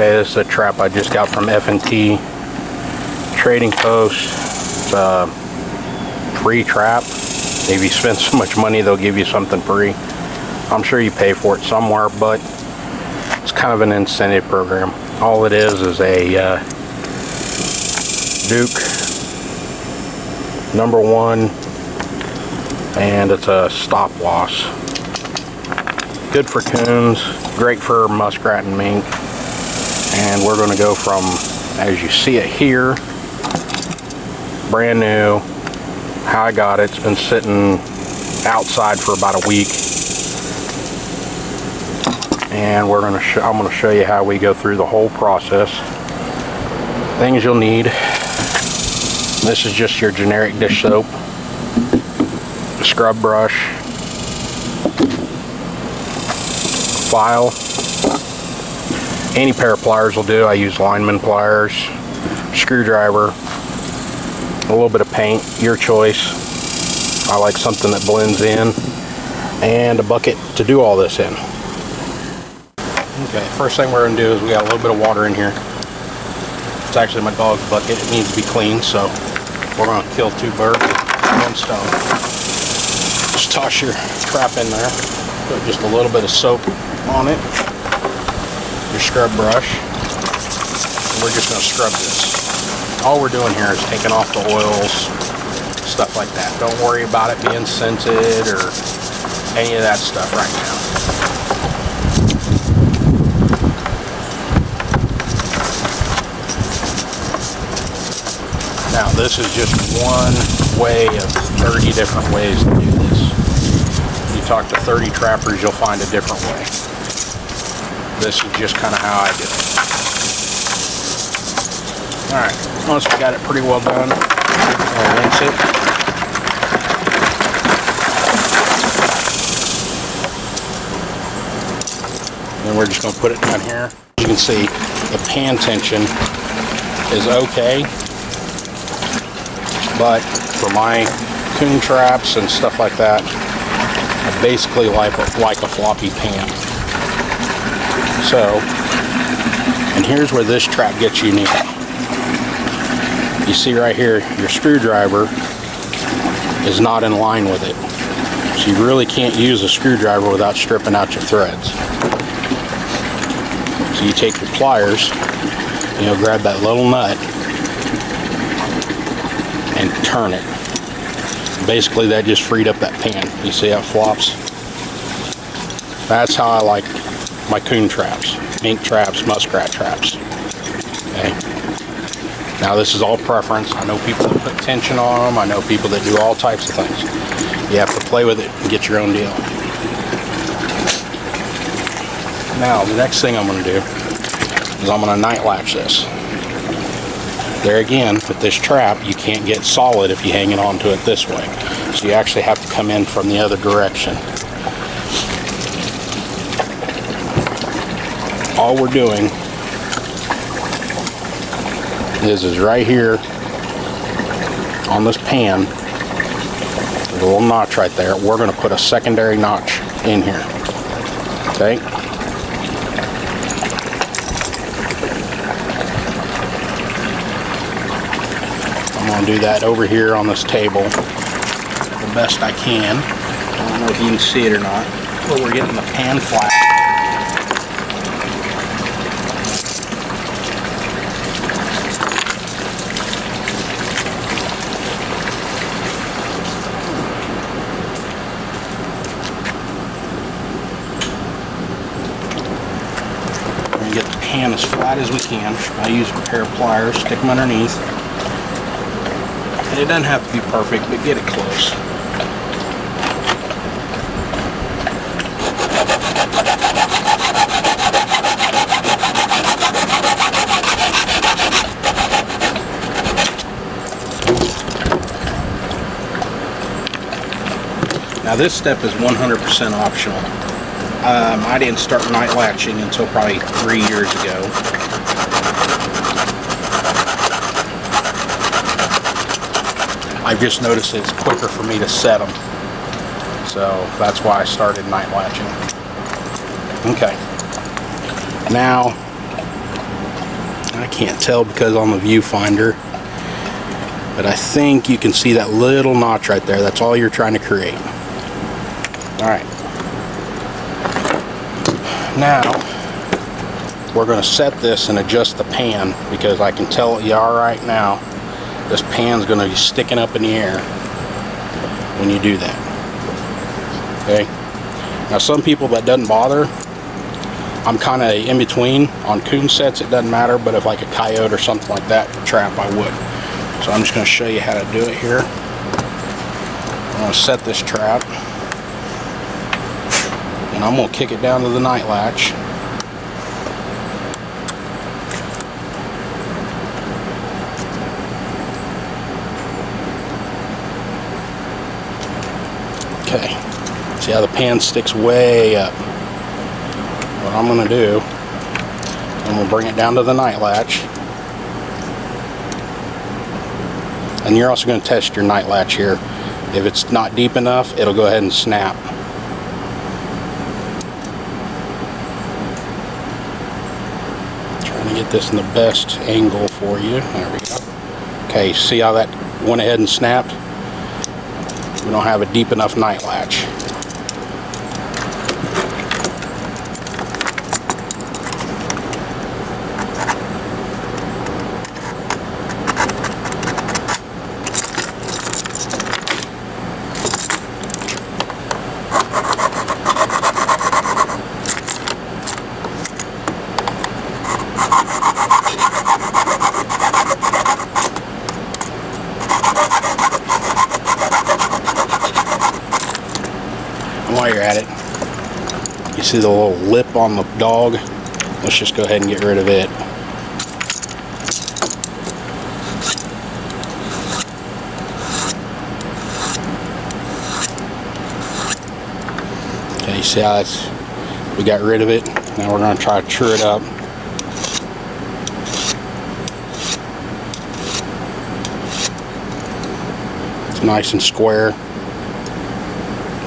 Okay, this is a trap I just got from F&T Trading Post. It's a free trap. If you spend so much money, they'll give you something free. I'm sure you pay for it somewhere, but it's kind of an incentive program. All it is a Duke #1, and it's a stop loss. Good for coons, great for muskrat and mink. And we're going to go from, as you see it here, brand new, how I got it. It's been sitting outside for about a week, and we're going to I'm going to show you how we go through the whole process. Things you'll need: this is just your generic dish soap, a scrub brush, file, any pair of pliers will do. I use lineman pliers, screwdriver, a little bit of paint, your choice. I like something that blends in, and a bucket to do all this in. Okay, first thing we're going to do is we got a little bit of water in here. It's actually my dog's bucket. It needs to be clean, so we're going to kill 2 birds with 1 stone. Just toss your trap in there, put just a little bit of soap on it, your scrub brush, and we're just going to scrub this. All we're doing here is taking off the oils, stuff like that. Don't worry about it being scented or any of that stuff right now. Now this is just one way of 30 different ways to do this. If you talk to 30 trappers, you'll find a different way. This is just kind of how I do it. Alright, once we got it pretty well done, we'll rinse it. Then we're just going to put it down here. You can see the pan tension is okay, but for my coon traps and stuff like that, I basically like a floppy pan. So, and here's where this trap gets unique. You see right here, your screwdriver is not in line with it. So you really can't use a screwdriver without stripping out your threads. So you take your pliers, grab that little nut and turn it. Basically that just freed up that pan. You see how it flops? That's how I like my coon traps, mink traps, muskrat traps. Okay. Now this is all preference. I know people that put tension on them. I know people that do all types of things. You have to play with it and get your own deal. Now the next thing I'm going to do is I'm going to night latch this. There again, with this trap, you can't get solid if you hang it onto it this way. So you actually have to come in from the other direction. All we're doing is right here on this pan, there's a little notch right there. We're going to put a secondary notch in here. Okay? I'm going to do that over here on this table the best I can. I don't know if you can see it or not, but we're getting the pan flat. Get the pan as flat as we can. I use a pair of pliers, stick them underneath. And it doesn't have to be perfect, but get it close. Now this step is 100% optional. I didn't start night latching until probably 3 years ago. I've just noticed it's quicker for me to set them. So that's why I started night latching. Okay. Now, I can't tell because on the viewfinder, but I think you can see that little notch right there. That's all you're trying to create. All right. Now, we're going to set this and adjust the pan, because I can tell you all right now, this pan's going to be sticking up in the air when you do that. Okay. Now, some people that doesn't bother. I'm kind of in between. On coon sets, it doesn't matter, but if like a coyote or something like that trap, I would. So I'm just going to show you how to do it here. I'm going to set this trap, and I'm going to kick it down to the night latch. Okay, see how the pan sticks way up. What I'm going to do, I'm going to bring it down to the night latch. And you're also going to test your night latch here. If it's not deep enough, it'll go ahead and snap. Trying to get this in the best angle for you. There we go. Okay, see how that went ahead and snapped? We don't have a deep enough night latch. While you're at it, you see the little lip on the dog? Let's just go ahead and get rid of it. Okay, you see how that's, we got rid of it. Now we're going to try to true it up. It's nice and square.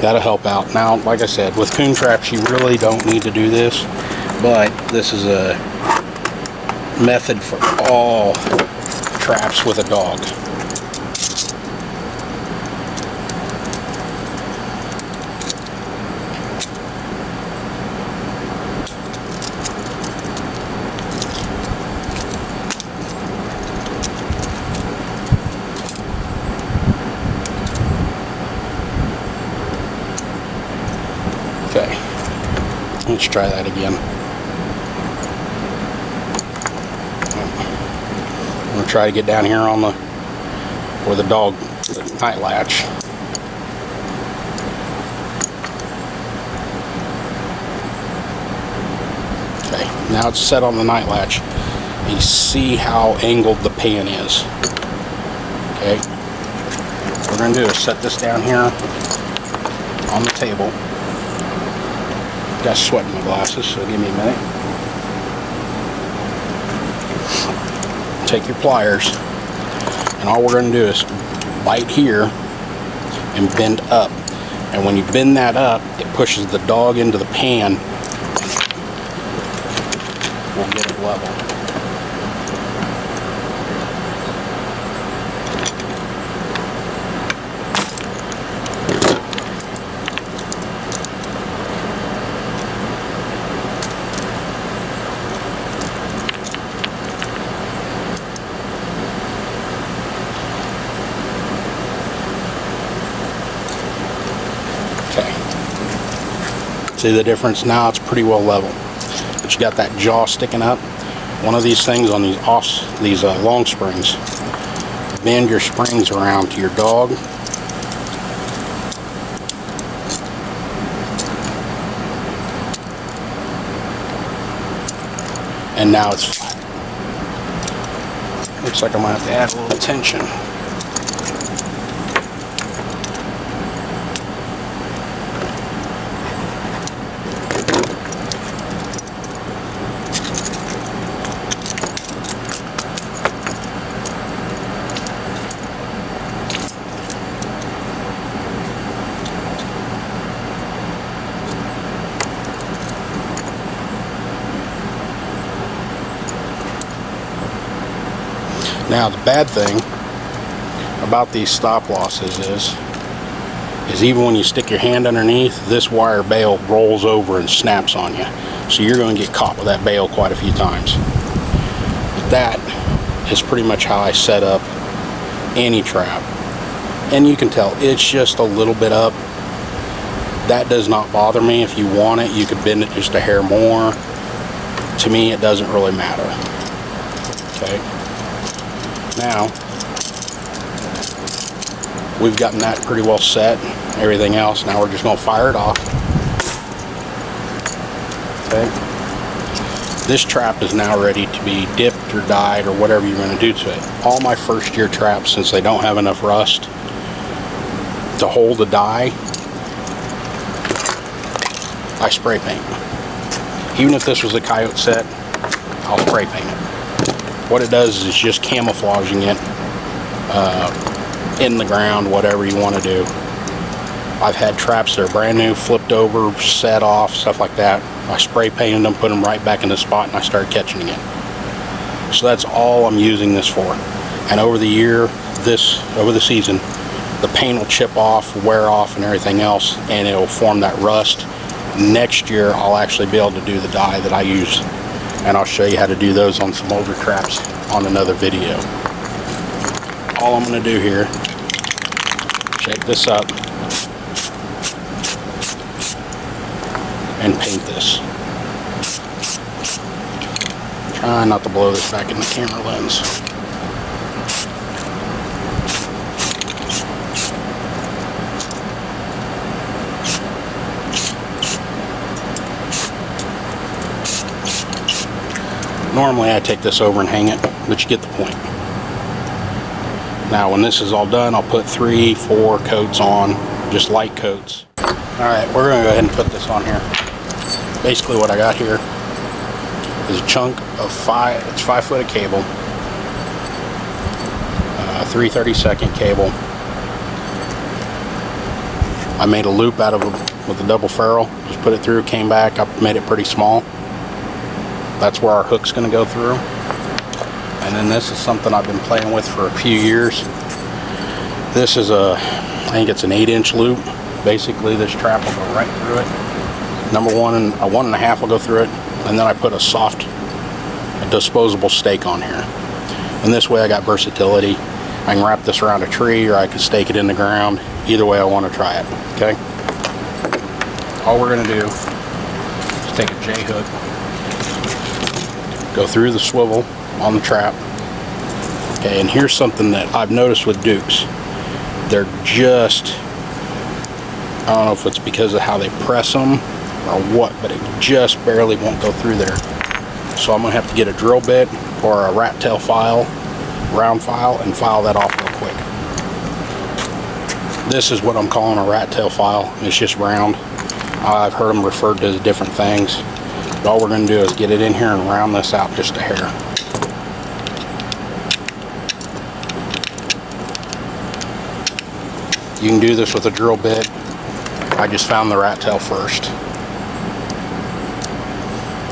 That'll help out. Now, like I said, with coon traps, you really don't need to do this, but this is a method for all traps with a dog. Okay, let's try that again. I'm going to try to get down here on the, where the dog, the night latch. Okay, now it's set on the night latch. You see how angled the pan is. Okay, what we're going to do is set this down here on the table. Got sweat in my glasses, so give me a minute. Take your pliers, and all we're going to do is bite here and bend up. And when you bend that up, it pushes the dog into the pan. We'll get it level. See the difference now? It's pretty well level. But you got that jaw sticking up. One of these things on these long springs, bend your springs around to your dog. And now it's flat. Looks like I might have to add a little tension. Now the bad thing about these stop losses is even when you stick your hand underneath, this wire bail rolls over and snaps on you. So you're going to get caught with that bail quite a few times. But that is pretty much how I set up any trap. And you can tell it's just a little bit up. That does not bother me. If you want it, you could bend it just a hair more. To me, it doesn't really matter. Okay. Now, we've gotten that pretty well set. Everything else, now we're just going to fire it off. Okay. This trap is now ready to be dipped or dyed or whatever you're going to do to it. All my first year traps, since they don't have enough rust to hold the dye, I spray paint. Even if this was a coyote set, I'll spray paint it. What it does is it's just camouflaging it in the ground, whatever you want to do. I've had traps that are brand new, flipped over, set off, stuff like that. I spray painted them, put them right back in the spot, and I started catching again. So that's all I'm using this for. And over the year, over the season, the paint will chip off, wear off, and everything else, and it'll form that rust. Next year, I'll actually be able to do the dye that I use, and I'll show you how to do those on some older traps on another video. All I'm going to do here, shake this up, and paint this. Try not to blow this back in the camera lens. Normally I take this over and hang it, but you get the point. Now when this is all done, I'll put 3-4 coats on, just light coats. Alright, we're going to go ahead and put this on here. Basically what I got here is a chunk of 5 foot of cable, 3/32 cable. I made a loop out of it with a double ferrule, just put it through, came back, I made it pretty small. That's where our hook's going to go through. And then this is something I've been playing with for a few years. This is I think it's an 8-inch loop. Basically this trap will go right through it. Number one, and a 1.5 will go through it. And then I put a soft disposable stake on here. And this way I got versatility. I can wrap this around a tree or I can stake it in the ground. Either way I want to try it. Okay. All we're going to do is take a J-hook, go through the swivel on the trap. Okay, and here's something that I've noticed with Dukes. They're just, I don't know if it's because of how they press them or what, but it just barely won't go through there. So I'm gonna have to get a drill bit or a rat tail file, round file, and file that off real quick. This is what I'm calling a rat tail file. It's just round. I've heard them referred to as different things. But all we're going to do is get it in here and round this out just a hair. You can do this with a drill bit. I just found the rat tail first.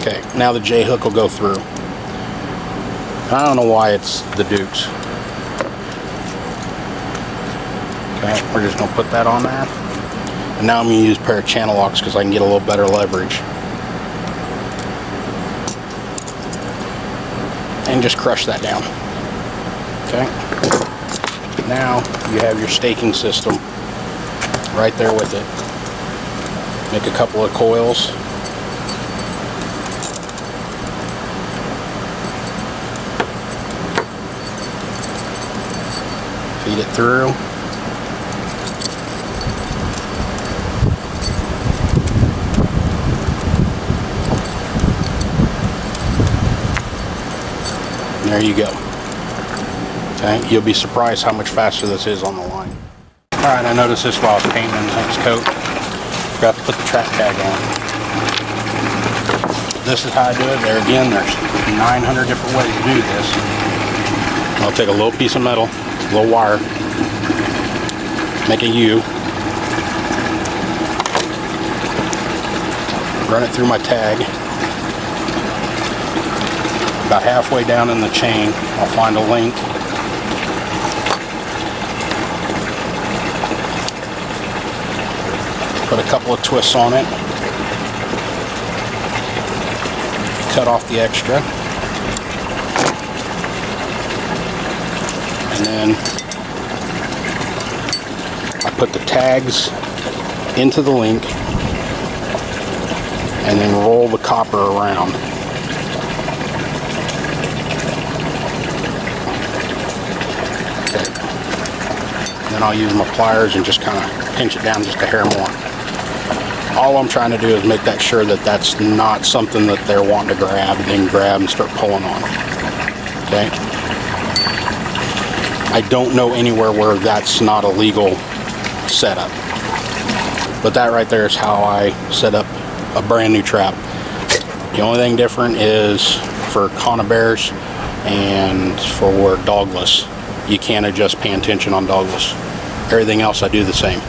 Okay, now the J-hook will go through. I don't know why it's the Dukes. Okay, we're just going to put that on there. And now I'm going to use a pair of channel locks because I can get a little better leverage. And just crush that down. Okay. Now you have your staking system right there with it. Make a couple of coils. Feed it through. There you go. Okay, you'll be surprised how much faster this is on the line. Alright, I noticed this while I was painting the next coat. Forgot to put the trap tag on. This is how I do it. There again, there's 900 different ways to do this. I'll take a little piece of metal, a little wire, make a U, run it through my tag. About halfway down in the chain, I'll find a link Put a couple of twists on it. Cut off the extra. And then I put the tags into the link and then roll the copper around. Okay. And then I'll use my pliers and just kind of pinch it down just a hair more. All I'm trying to do is make that sure that that's not something that they're wanting to grab and then grab and start pulling on. Okay? I don't know anywhere where that's not a legal setup. But that right there is how I set up a brand new trap. The only thing different is for conibears and for dogless. You can't adjust pan tension on dogless. Everything else I do the same.